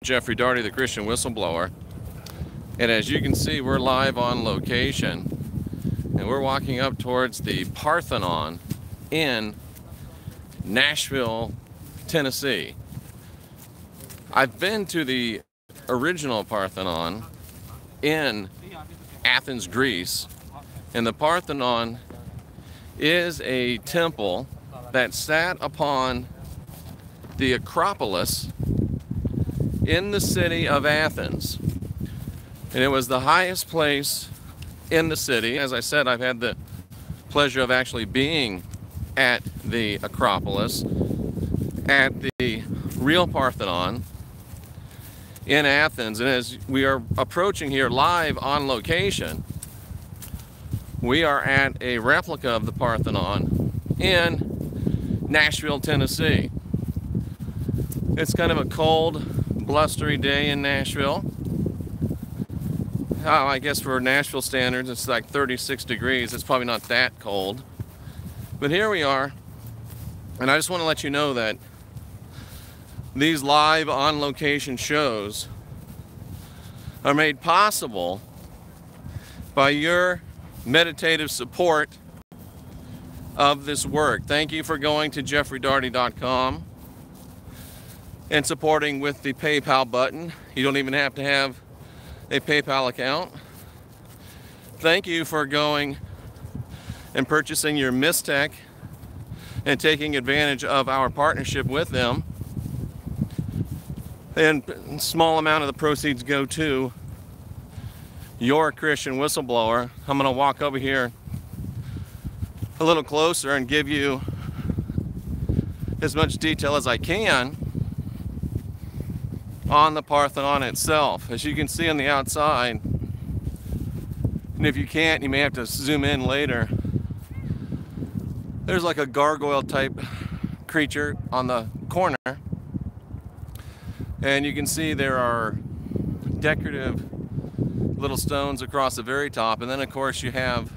Jeffrey Daugherty, the Christian Whistleblower, and as you can see, we're live on location, and we're walking up towards the Parthenon in Nashville, Tennessee. I've been to the original Parthenon in Athens, Greece, and the Parthenon is a temple that sat upon the Acropolis in the city of Athens, and it was the highest place in the city. As I said, I've had the pleasure of actually being at the Acropolis, at the real Parthenon in Athens, and as we are approaching here live on location, we are at a replica of the Parthenon in Nashville, Tennessee. It's kind of a cold, blustery day in Nashville. I guess for Nashville standards, it's like 36 degrees. It's probably not that cold. But here we are, and I just want to let you know that these live on location shows are made possible by your meditative support of this work. Thank you for going to jeffreydaugherty.com and supporting with the PayPal button. You don't even have to have a PayPal account. Thank you for going and purchasing your Mistech and taking advantage of our partnership with them. And a small amount of the proceeds go to your Christian Whistleblower. I'm going to walk over here a little closer and give you as much detail as I can on the Parthenon itself. As you can see on the outside, and if you can't, you may have to zoom in later, there's like a gargoyle type creature on the corner, and you can see there are decorative little stones across the very top, and then of course you have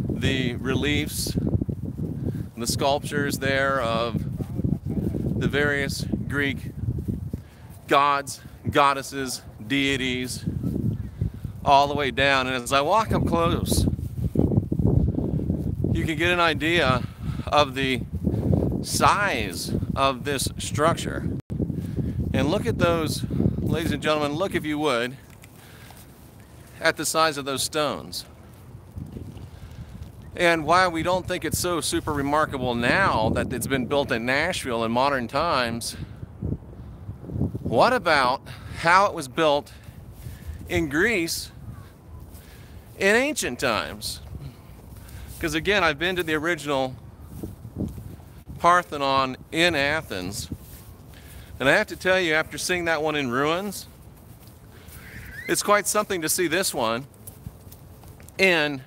the reliefs, the sculptures there of the various Greek gods, goddesses, deities, all the way down. And as I walk up close, you can get an idea of the size of this structure. And look at those, ladies and gentlemen, look if you would, at the size of those stones. And while we don't think it's so super remarkable now that it's been built in Nashville in modern times, what about how it was built in Greece in ancient times? Because again, I've been to the original Parthenon in Athens, and I have to tell you, after seeing that one in ruins, it's quite something to see this one in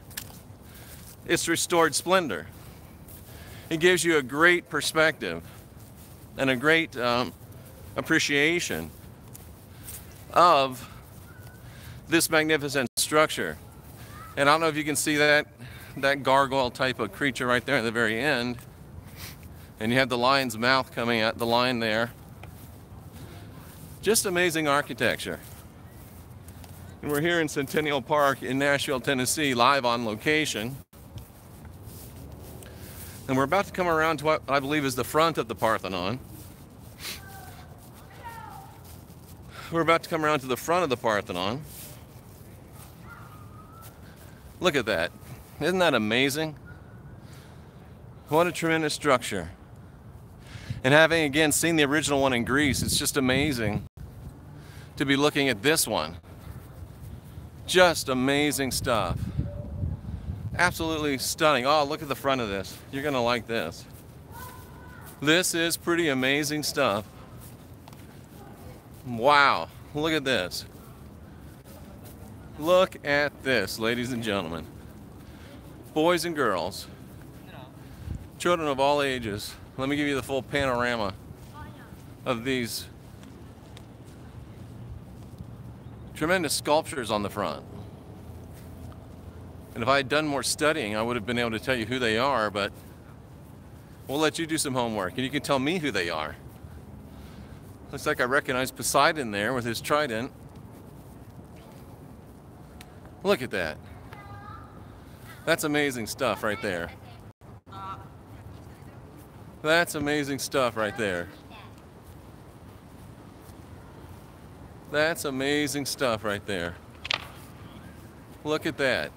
its restored splendor. It gives you a great perspective and a great appreciation of this magnificent structure. And I don't know if you can see that gargoyle type of creature right there at the very end, and you have the lion's mouth coming out the line there. Just amazing architecture. And we're here in Centennial Park in Nashville, Tennessee, live on location. And we're about to come around to what I believe is the front of the Parthenon. We're about to come around to the front of the Parthenon. Look at that. Isn't that amazing? What a tremendous structure. And having again seen the original one in Greece, it's just amazing to be looking at this one. Just amazing stuff. Absolutely stunning. Oh, look at the front of this. You're gonna like this. This is pretty amazing stuff. Wow, look at this. Look at this, ladies and gentlemen. Boys and girls, children of all ages. Let me give you the full panorama of these tremendous sculptures on the front. And if I had done more studying, I would have been able to tell you who they are, but we'll let you do some homework and you can tell me who they are. Looks like I recognize Poseidon there with his trident. Look at that. That's amazing stuff right there. That's amazing stuff right there. That's amazing stuff right there. Look at that.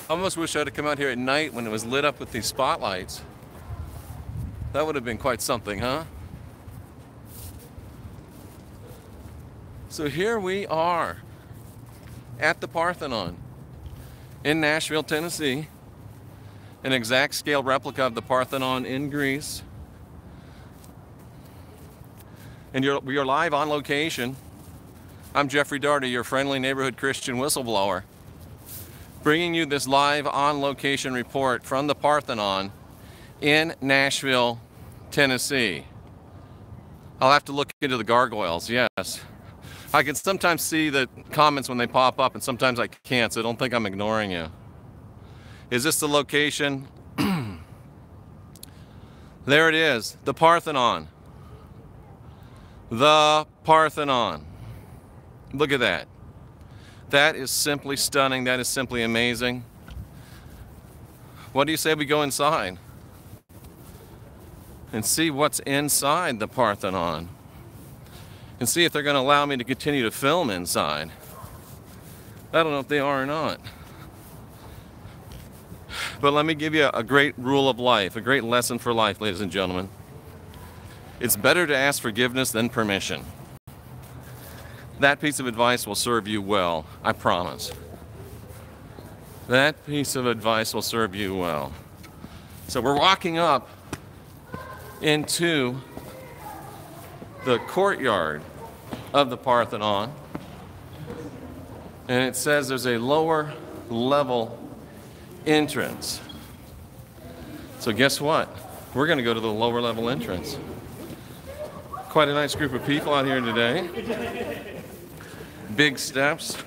I almost wish I'd have come out here at night when it was lit up with these spotlights. That would have been quite something, huh? So here we are at the Parthenon in Nashville, Tennessee. An exact scale replica of the Parthenon in Greece. And we are live on location. I'm Jeffrey Daugherty, your friendly neighborhood Christian whistleblower, bringing you this live on location report from the Parthenon in Nashville, Tennessee. I'll have to look into the gargoyles, yes. I can sometimes see the comments when they pop up and sometimes I can't, so don't think I'm ignoring you. Is this the location? There it is, the Parthenon. The Parthenon. Look at that. That is simply stunning. That is simply amazing. What do you say we go inside and see what's inside the Parthenon and see if they're going to allow me to continue to film inside? I don't know if they are or not. But let me give you a great rule of life, a great lesson for life, ladies and gentlemen. It's better to ask forgiveness than permission. That piece of advice will serve you well, I promise. That piece of advice will serve you well. So we're walking up into the courtyard of the Parthenon, and it says there's a lower level entrance. So guess what? We're going to go to the lower level entrance. Quite a nice group of people out here today. Big steps.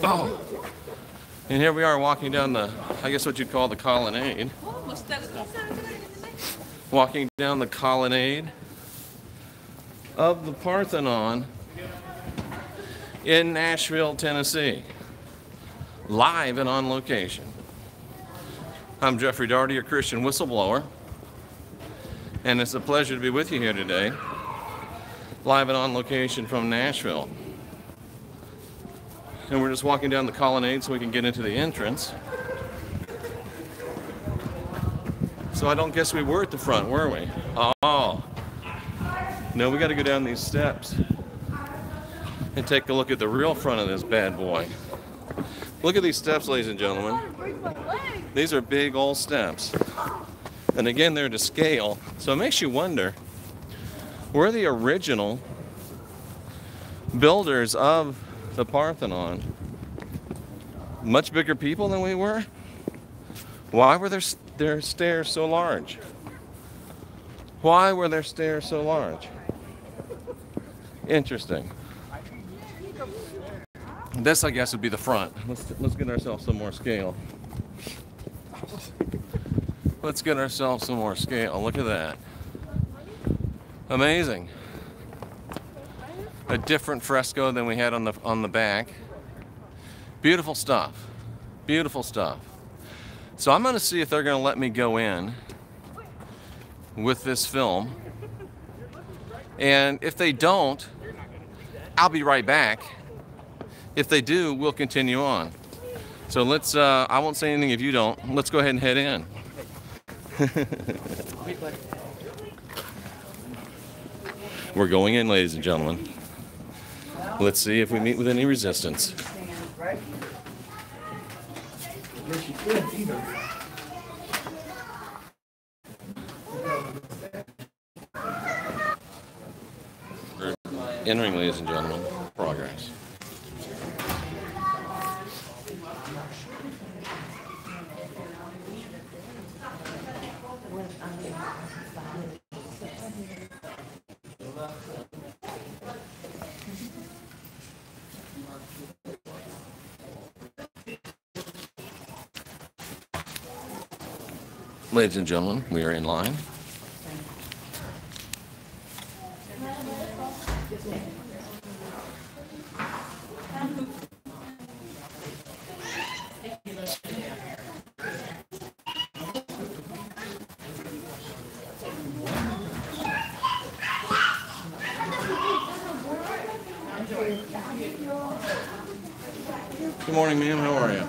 Oh! And here we are walking down the, I guess what you'd call the colonnade. Walking down the colonnade of the Parthenon in Nashville, Tennessee. Live and on location. I'm Jeffrey Daugherty, your Christian whistleblower, and it's a pleasure to be with you here today, live and on location from Nashville. And we're just walking down the colonnade so we can get into the entrance. So I don't guess we were at the front, were we? Oh. No, we got to go down these steps and take a look at the real front of this bad boy. Look at these steps, ladies and gentlemen. These are big old steps. And again, they're to scale. So it makes you wonder, were the original builders of the Parthenon much bigger people than we were? Why were their stairs so large? Why were their stairs so large? Interesting. This, I guess, would be the front. Let's get ourselves some more scale. Let's get ourselves some more scale. Look at that. Amazing. A different fresco than we had on the back. Beautiful stuff. Beautiful stuff. So I'm going to see if they're going to let me go in with this film. And if they don't, I'll be right back. If they do, we'll continue on. So let's, I won't say anything if you don't. Let's go ahead and head in. We're going in, ladies and gentlemen. Let's see if we meet with any resistance. We're entering, ladies and gentlemen. Progress. Ladies and gentlemen, we are in line. Good morning, ma'am. How are you?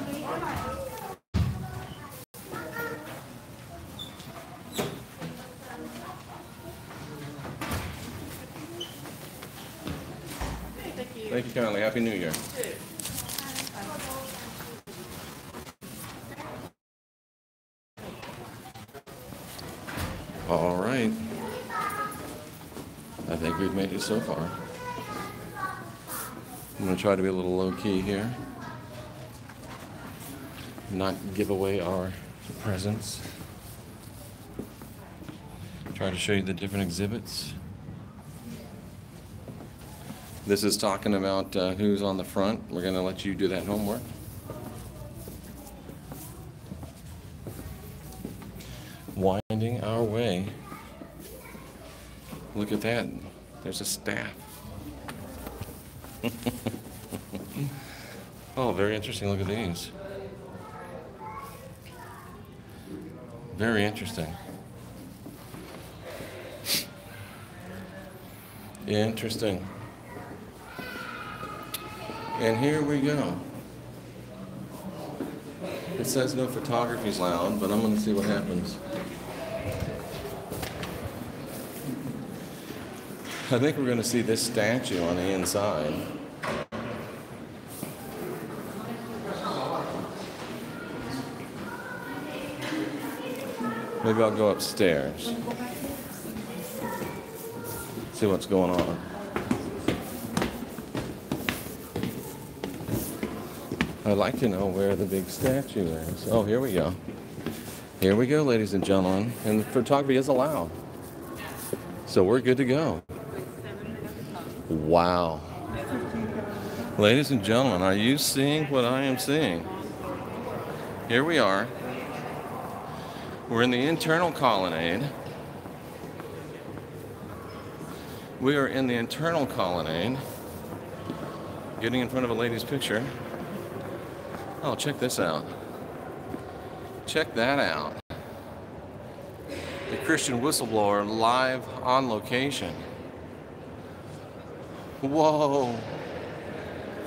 Thank you kindly. Happy New Year. All right. I think we've made it so far. I'm going to try to be a little low-key here. Not give away our presence. Try to show you the different exhibits. This is talking about who's on the front. We're going to let you do that homework. Winding our way. Look at that. There's a staff. Oh, very interesting. Look at these. Very interesting. Interesting. And here we go. It says no photography's allowed, but I'm going to see what happens. I think we're going to see this statue on the inside. Maybe I'll go upstairs. See what's going on. I'd like to know where the big statue is. Oh, here we go. Here we go, ladies and gentlemen. And photography is allowed. So we're good to go. Wow. Ladies and gentlemen, are you seeing what I am seeing? Here we are. We're in the internal colonnade. We are in the internal colonnade. Getting in front of a lady's picture. Oh, check this out. Check that out. The Christian Whistleblower live on location. Whoa.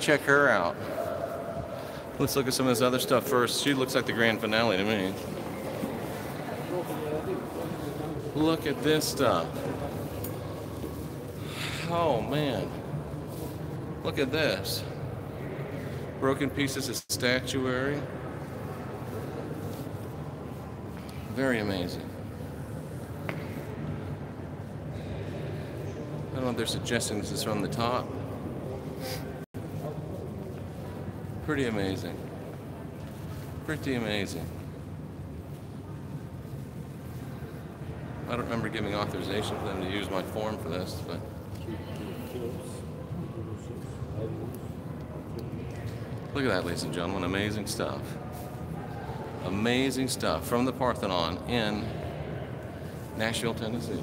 Check her out. Let's look at some of this other stuff first. She looks like the grand finale to me. Look at this stuff. Oh, man. Look at this. Broken pieces of statuary. Very amazing. I don't know if they're suggesting this is from the top. Pretty amazing. Pretty amazing. I don't remember giving authorization for them to use my form for this, but look at that, ladies and gentlemen. Amazing stuff. Amazing stuff from the Parthenon in Nashville, Tennessee.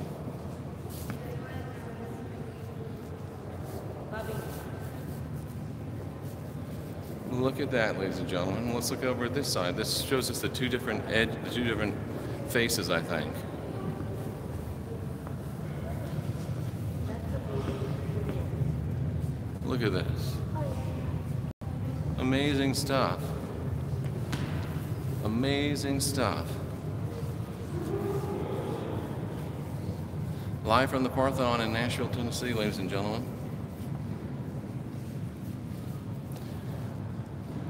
Look at that, ladies and gentlemen. Let's look over at this side. This shows us the two different faces, I think. Look at this. Amazing stuff. Amazing stuff. Live from the Parthenon in Nashville, Tennessee, ladies and gentlemen.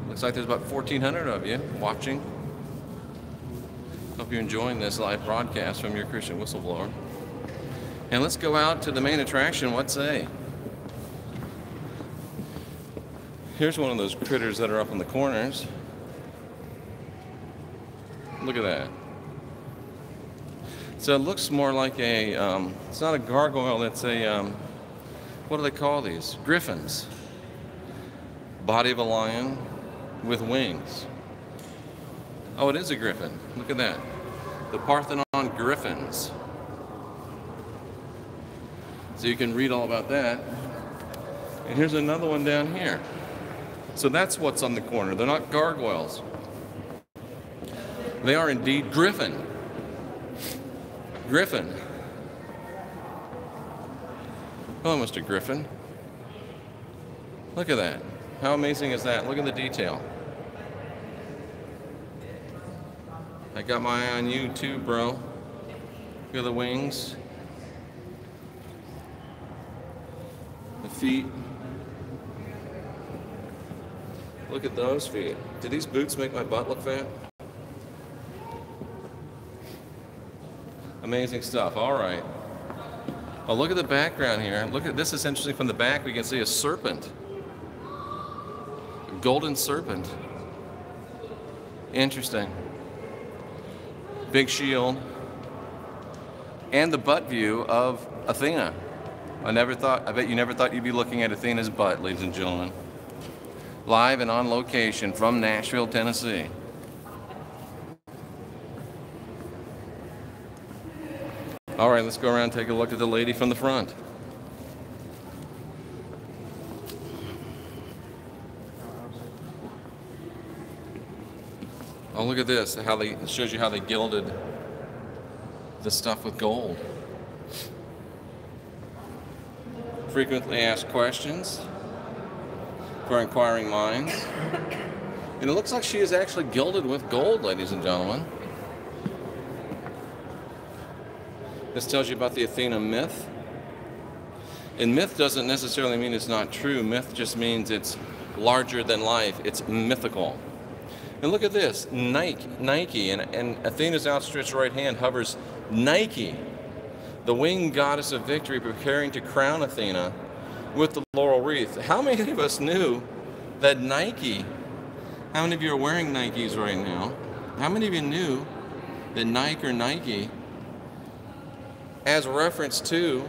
Looks like there's about 1,400 of you watching. Hope you're enjoying this live broadcast from your Christian Whistleblower. And let's go out to the main attraction. What say? Here's one of those critters that are up in the corners. Look at that. So it looks more like a, it's not a gargoyle, it's a, what do they call these? Griffins. Body of a lion with wings. Oh, it is a griffin. Look at that. The Parthenon Griffins. So you can read all about that. And here's another one down here. So that's what's on the corner. They're not gargoyles. They are indeed griffin. Griffin. Hello, Mr. Griffin. Look at that. How amazing is that? Look at the detail. I got my eye on you too, bro. Look at the wings. The feet. Look at those feet. Do these boots make my butt look fat? Amazing stuff. All right. Oh, look at the background here. Look at this. Is interesting. From the back, we can see a serpent. A golden serpent. Interesting. Big shield. And the butt view of Athena. I bet you never thought you'd be looking at Athena's butt, ladies and gentlemen. Live and on location from Nashville, Tennessee. All right, let's go around and take a look at the lady from the front. Oh, look at this. It shows you how they gilded the stuff with gold. Frequently asked questions for inquiring minds. And it looks like she is actually gilded with gold, ladies and gentlemen. This tells you about the Athena myth. And myth doesn't necessarily mean it's not true. Myth just means it's larger than life. It's mythical. And look at this, Nike, and Athena's outstretched right hand hovers Nike, the winged goddess of victory, preparing to crown Athena with the laurel wreath. How many of us knew that Nike, how many of you are wearing Nikes right now? How many of you knew that Nike as reference to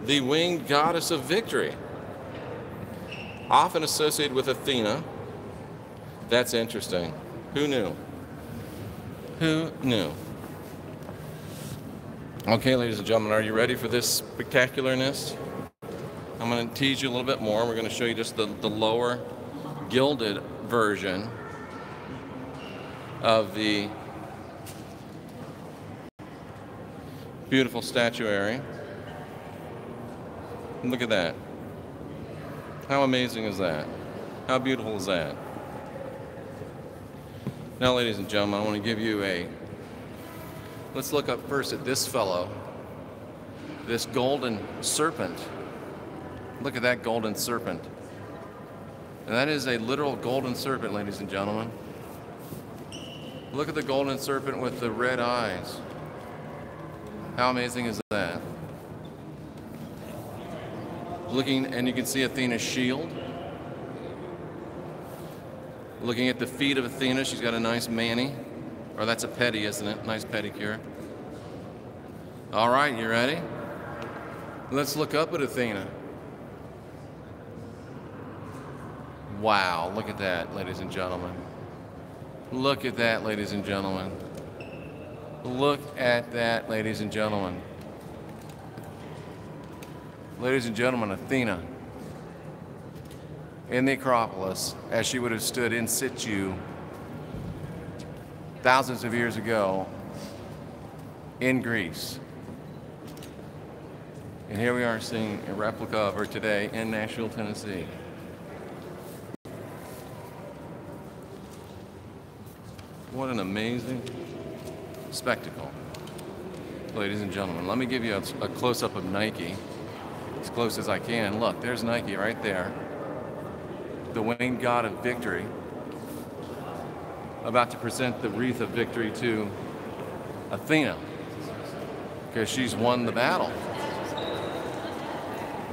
the winged goddess of victory, often associated with Athena? That's interesting. Who knew? Who knew? Okay, ladies and gentlemen, are you ready for this spectacularness? I'm going to tease you a little bit more. We're going to show you just the lower gilded version of the beautiful statuary. Look at that. How amazing is that? How beautiful is that? Now, ladies and gentlemen, I want to give you let's look up first at this fellow, this golden serpent. Look at that golden serpent. And that is a literal golden serpent, ladies and gentlemen. Look at the golden serpent with the red eyes. How amazing is that? Looking, and you can see Athena's shield. Looking at the feet of Athena, she's got a nice mani. Or that's a pedi, isn't it? Nice pedicure. All right, you ready? Let's look up at Athena. Wow, look at that, ladies and gentlemen. Look at that, ladies and gentlemen. Look at that, ladies and gentlemen. Ladies and gentlemen, Athena in the Acropolis, as she would have stood in situ thousands of years ago in Greece. And here we are seeing a replica of her today in Nashville, Tennessee. What an amazing spectacle. Ladies and gentlemen, let me give you a close-up of Nike, as close as I can. Look, there's Nike right there. The winged god of victory, about to present the wreath of victory to Athena, because she's won the battle.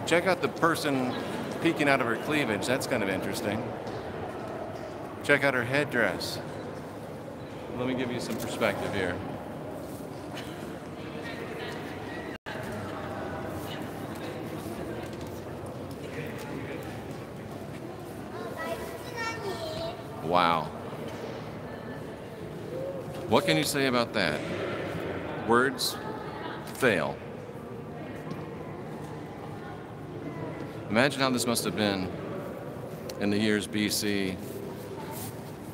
Check out the person peeking out of her cleavage. That's kind of interesting. Check out her headdress. Let me give you some perspective here. Wow. What can you say about that? Words fail. Imagine how this must have been in the years BC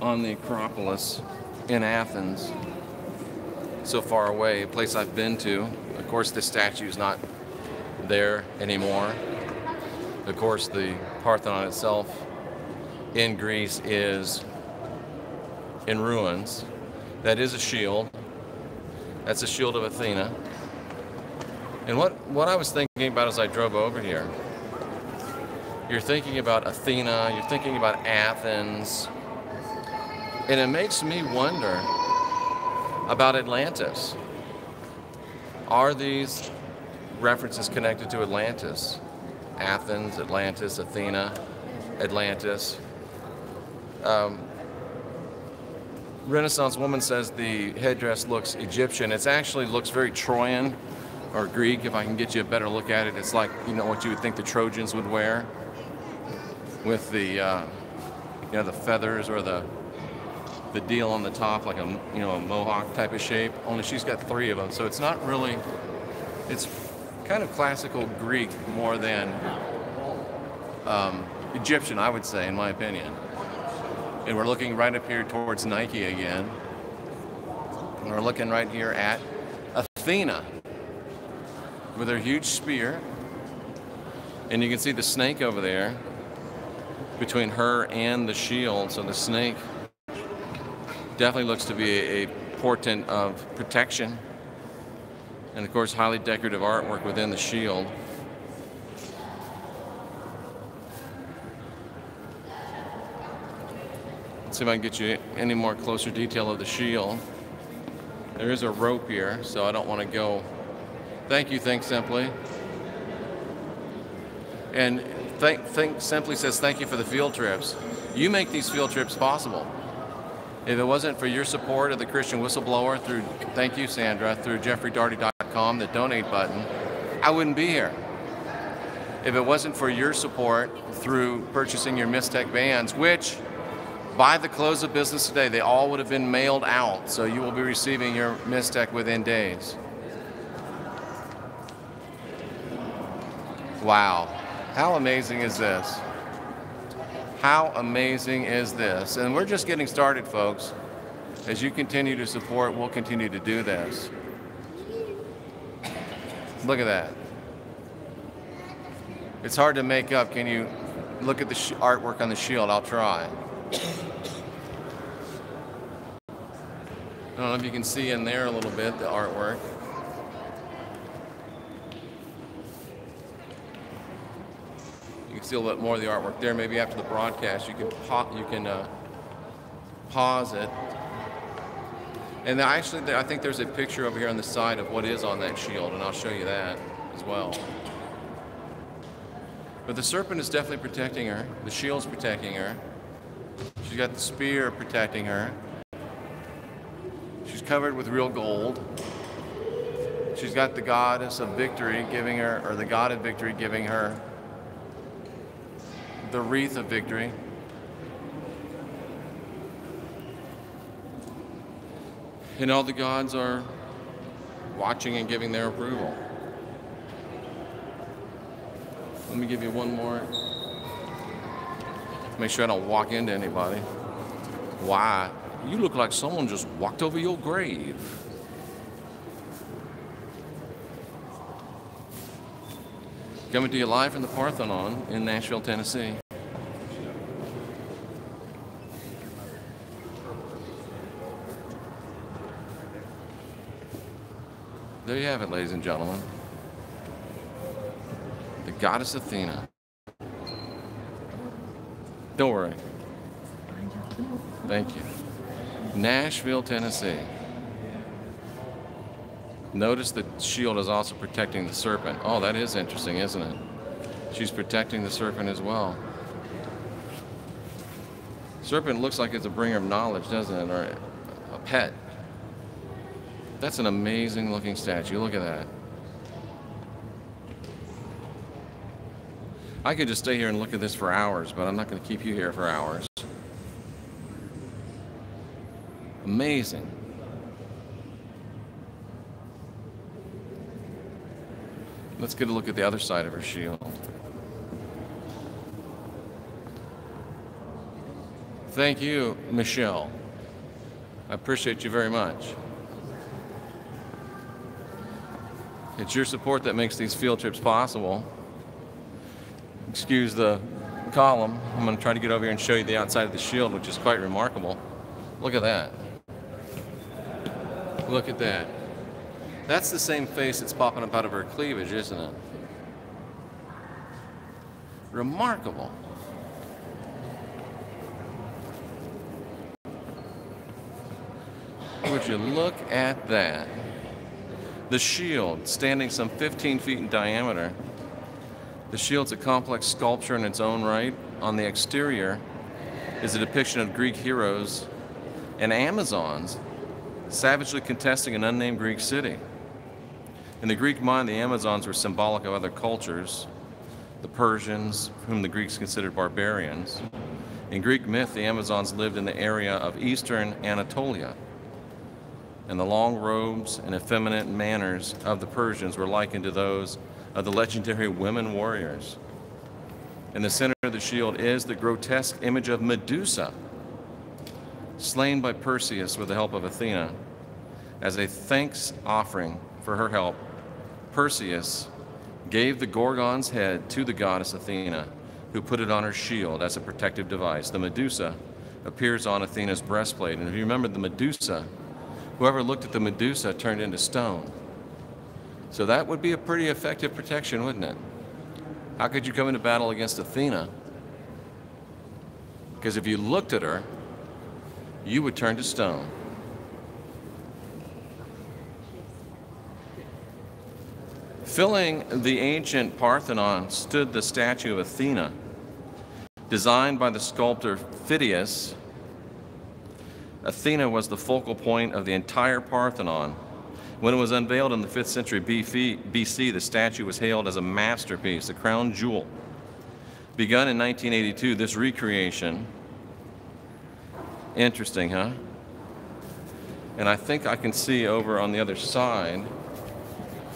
on the Acropolis in Athens, so far away, a place I've been to. Of course, this statue is not there anymore. Of course, the Parthenon itself in Greece is in ruins. That is a shield. That's a shield of Athena. And what I was thinking about as I drove over here, you're thinking about Athena, you're thinking about Athens, and it makes me wonder about Atlantis. Are these references connected to Atlantis? Athens, Atlantis, Athena, Atlantis. Renaissance woman says the headdress looks Egyptian. It actually looks very Trojan or Greek. If I can get you a better look at it, it's like, you know, what you would think the Trojans would wear, with the you know, the feathers or the deal on the top, like a, you know, a mohawk type of shape. Only she's got 3 of them, so it's not really. It's kind of classical Greek more than Egyptian, I would say, in my opinion. And we're looking right up here towards Nike again. And we're looking right here at Athena with her huge spear. And you can see the snake over there between her and the shield. So the snake definitely looks to be a portent of protection. And of course, highly decorative artwork within the shield. Let's see if I can get you any more closer detail of the shield. There is a rope here, so I don't want to go. Thank you, Think Simply. And Think Simply says thank you for the field trips. You make these field trips possible. If it wasn't for your support of the Christian Whistleblower through, thank you, Sandra, through jeffreydaugherty.com, the donate button, I wouldn't be here. If it wasn't for your support through purchasing your Mistech bands, which by the close of business today, they all would have been mailed out, so you will be receiving your Mistech within days. Wow, how amazing is this? How amazing is this? And we're just getting started, folks. As you continue to support, we'll continue to do this. Look at that. It's hard to make up. Can you look at the artwork on the shield? I'll try. I don't know if you can see in there a little bit, the artwork. You can see a little bit more of the artwork there. Maybe after the broadcast, you can pause it. And actually, I think there's a picture over here on the side of what is on that shield, and I'll show you that as well. But the serpent is definitely protecting her. The shield's protecting her. She's got the spear protecting her. She's covered with real gold. She's got the goddess of victory giving her, or the god of victory giving her the wreath of victory. And all the gods are watching and giving their approval. Let me give you one more. Make sure I don't walk into anybody. Why? You look like someone just walked over your grave. Coming to you live from the Parthenon in Nashville, Tennessee. There you have it, ladies and gentlemen. The goddess Athena. Don't worry. Thank you. Nashville, Tennessee. Notice the shield is also protecting the serpent. Oh, that is interesting, isn't it? She's protecting the serpent as well. Serpent looks like it's a bringer of knowledge, doesn't it? Or a pet. That's an amazing looking statue. Look at that. I could just stay here and look at this for hours, but I'm not going to keep you here for hours. Amazing. Let's get a look at the other side of her shield. Thank you, Michelle. I appreciate you very much. It's your support that makes these field trips possible. Excuse the column. I'm going to try to get over here and show you the outside of the shield, which is quite remarkable. Look at that. Look at that. That's the same face that's popping up out of her cleavage, isn't it? Remarkable. Would you look at that? The shield, standing some 15 feet in diameter. The shield's a complex sculpture in its own right. On the exterior is a depiction of Greek heroes and Amazons savagely contesting an unnamed Greek city. In the Greek mind, the Amazons were symbolic of other cultures, the Persians, whom the Greeks considered barbarians. In Greek myth, the Amazons lived in the area of eastern Anatolia, and the long robes and effeminate manners of the Persians were likened to those of the legendary women warriors. In the center of the shield is the grotesque image of Medusa, slain by Perseus with the help of Athena. As a thanks offering for her help, Perseus gave the Gorgon's head to the goddess Athena, who put it on her shield as a protective device. The Medusa appears on Athena's breastplate, and if you remember the Medusa, whoever looked at the Medusa turned into stone. So that would be a pretty effective protection, wouldn't it? How could you come into battle against Athena? Because if you looked at her, you would turn to stone. Filling the ancient Parthenon stood the statue of Athena, designed by the sculptor Phidias. Athena was the focal point of the entire Parthenon. When it was unveiled in the 5th century BC, the statue was hailed as a masterpiece, a crown jewel. Begun in 1982, this recreation, interesting, huh? And I think I can see over on the other side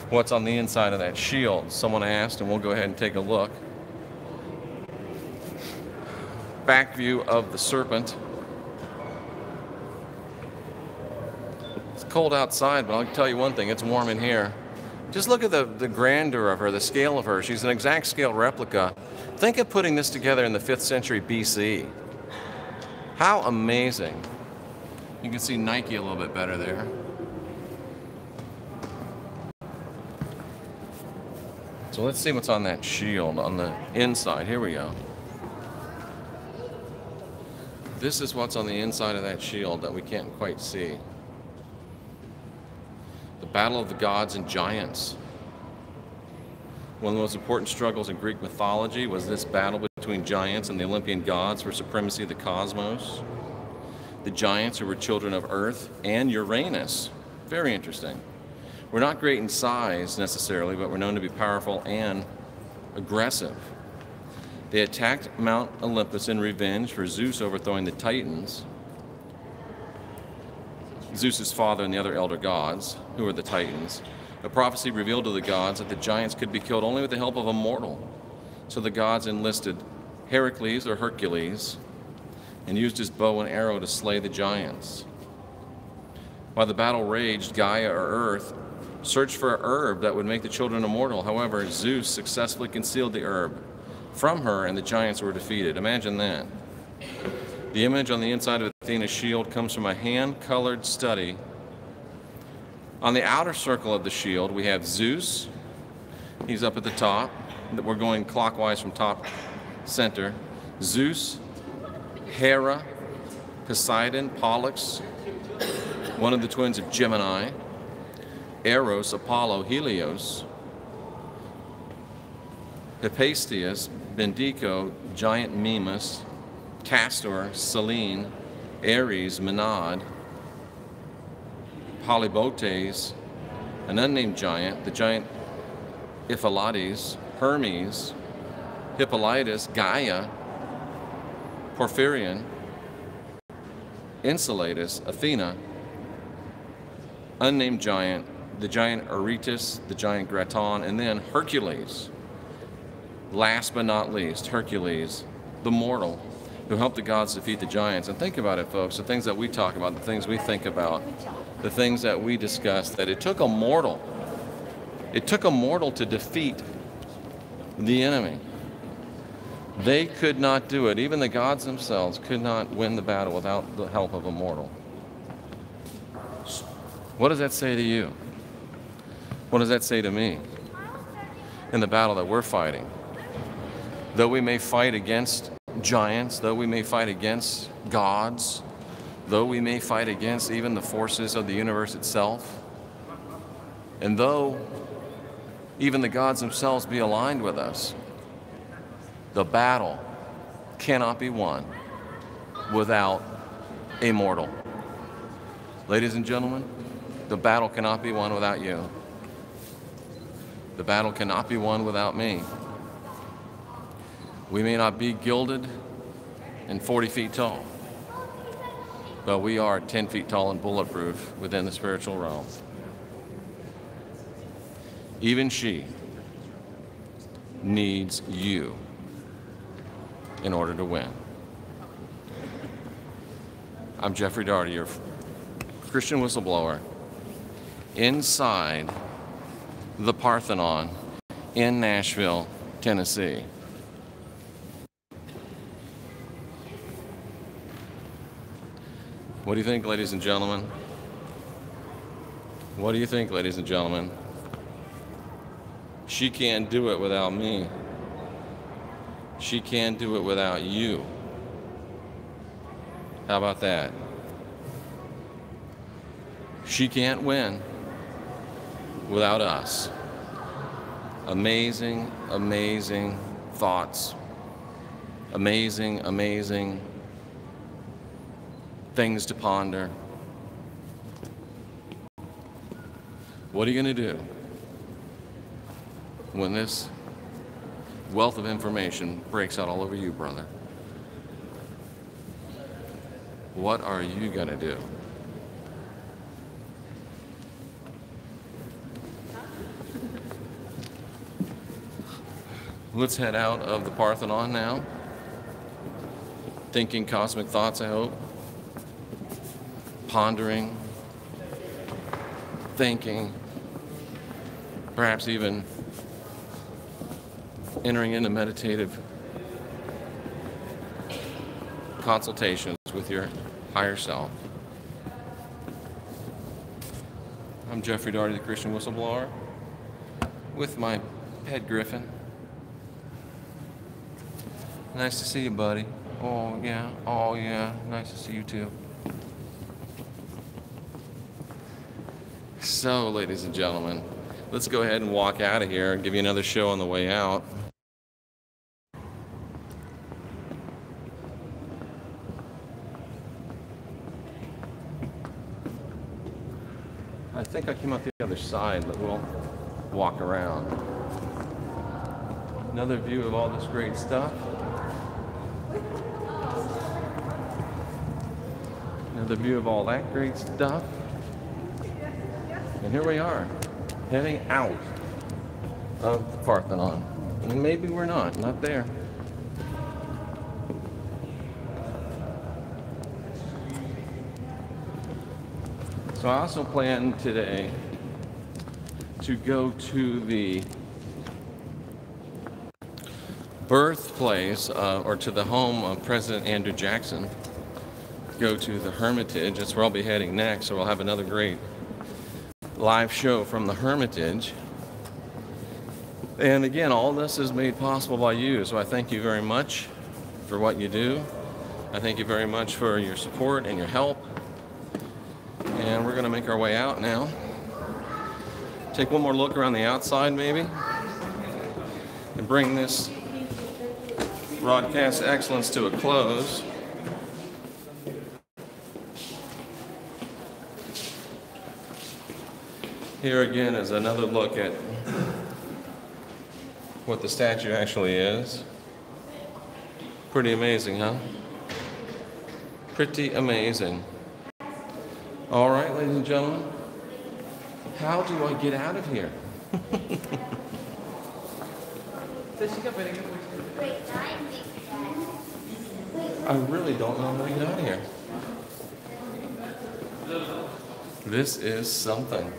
what's on the inside of that shield. Someone asked, and we'll go ahead and take a look. Back view of the serpent. It's cold outside, but I'll tell you one thing, it's warm in here. Just look at the grandeur of her, the scale of her. She's an exact scale replica. Think of putting this together in the 5th century BC. How amazing. You can see Nike a little bit better there. So let's see what's on that shield on the inside. Here we go. This is what's on the inside of that shield that we can't quite see. The battle of the gods and giants. One of the most important struggles in Greek mythology was this battle between giants and the Olympian gods for supremacy of the cosmos. The giants, who were children of Earth and Uranus. Very interesting. We're not great in size necessarily, but we're known to be powerful and aggressive. They attacked Mount Olympus in revenge for Zeus overthrowing the Titans, Zeus's father and the other elder gods, who were the Titans. A prophecy revealed to the gods that the giants could be killed only with the help of a mortal. So the gods enlisted Heracles, or Hercules, and used his bow and arrow to slay the giants. While the battle raged, Gaia, or Earth, searched for a herb that would make the children immortal. However, Zeus successfully concealed the herb from her, and the giants were defeated. Imagine that. The image on the inside of Athena's shield comes from a hand-colored study. On the outer circle of the shield, we have Zeus. He's up at the top. We're going clockwise from top center. Zeus, Hera, Poseidon, Pollux, one of the twins of Gemini, Eros, Apollo, Helios, Hephaestus, Bendigo, giant Mimas, Castor, Selene, Ares, Menad, Polybotes, an unnamed giant, the giant Iphialtes, Hermes, Hippolytus, Gaia, Porphyrion, Enceladus, Athena, unnamed giant, the giant Eurytus, the giant Graton, and then Hercules. Last but not least, Hercules, the mortal, who helped the gods defeat the giants. And think about it, folks, the things that we talk about, the things we think about, the things that we discuss, that it took a mortal to defeat the enemy. They could not do it. Even the gods themselves could not win the battle without the help of a mortal. What does that say to you? What does that say to me in the battle that we're fighting? Though we may fight against giants, though we may fight against gods, though we may fight against even the forces of the universe itself, and though even the gods themselves be aligned with us, the battle cannot be won without a mortal. Ladies and gentlemen, the battle cannot be won without you. The battle cannot be won without me. We may not be gilded and 40 feet tall, but we are 10 feet tall and bulletproof within the spiritual realm. Even she needs you in order to win. I'm Jeffrey Daugherty, your Christian whistleblower, inside the Parthenon in Nashville, Tennessee. What do you think, ladies and gentlemen? What do you think, ladies and gentlemen? She can't do it without me. She can't do it without you. How about that? She can't win without us. Amazing, amazing thoughts. Amazing, amazing things to ponder. What are you going to do when this wealth of information breaks out all over you, brother? What are you going to do? Let's head out of the Parthenon now. Thinking cosmic thoughts, I hope. Pondering. Thinking. Perhaps even entering into meditative consultations with your higher self. I'm Jeffrey Daugherty, the Christian whistleblower, with my pet griffin. Nice to see you, buddy. Oh, yeah. Oh, yeah. Nice to see you, too. So, ladies and gentlemen, let's go ahead and walk out of here and give you another show on the way out. I think I came out the other side, but we'll walk around. Another view of all this great stuff. Another view of all that great stuff. And here we are, heading out of the Parthenon. And maybe we're not there. So I also plan today to go to the birthplace or to the home of President Andrew Jackson. Go to the Hermitage. That's where I'll be heading next. So we'll have another great live show from the Hermitage. And again, all this is made possible by you. So I thank you very much for what you do. I thank you very much for your support and your help. And we're going to make our way out now. Take one more look around the outside, maybe, and bring this broadcast excellence to a close. Here again is another look at what the statue actually is. Pretty amazing, huh? Pretty amazing. All right, ladies and gentlemen, how do I get out of here? I really don't know how to get out of here. This is something.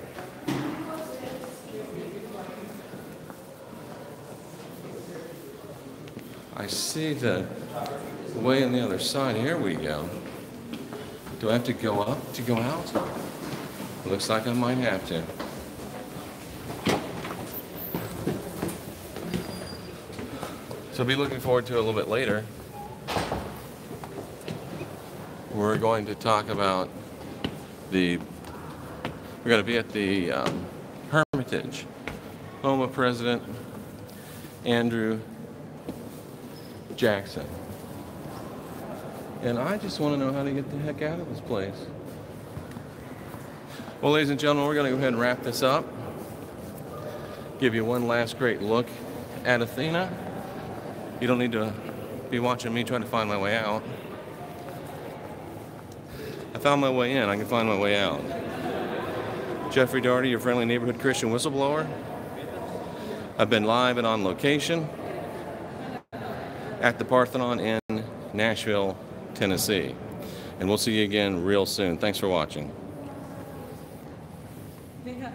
I see the way on the other side. Here we go. Do I have to go up to go out? Looks like I might have to. So be looking forward to it a little bit later. We're going to talk about we're going to be at the Hermitage, home of President Andrew Jackson. And I just want to know how to get the heck out of this place. Well, ladies and gentlemen, we're going to go ahead and wrap this up. Give you one last great look at Athena. You don't need to be watching me trying to find my way out. I found my way in, I can find my way out. Jeffrey Daugherty, your friendly neighborhood Christian whistleblower. I've been live and on location at the Parthenon in Nashville, Tennessee. And we'll see you again real soon. Thanks for watching. Yeah.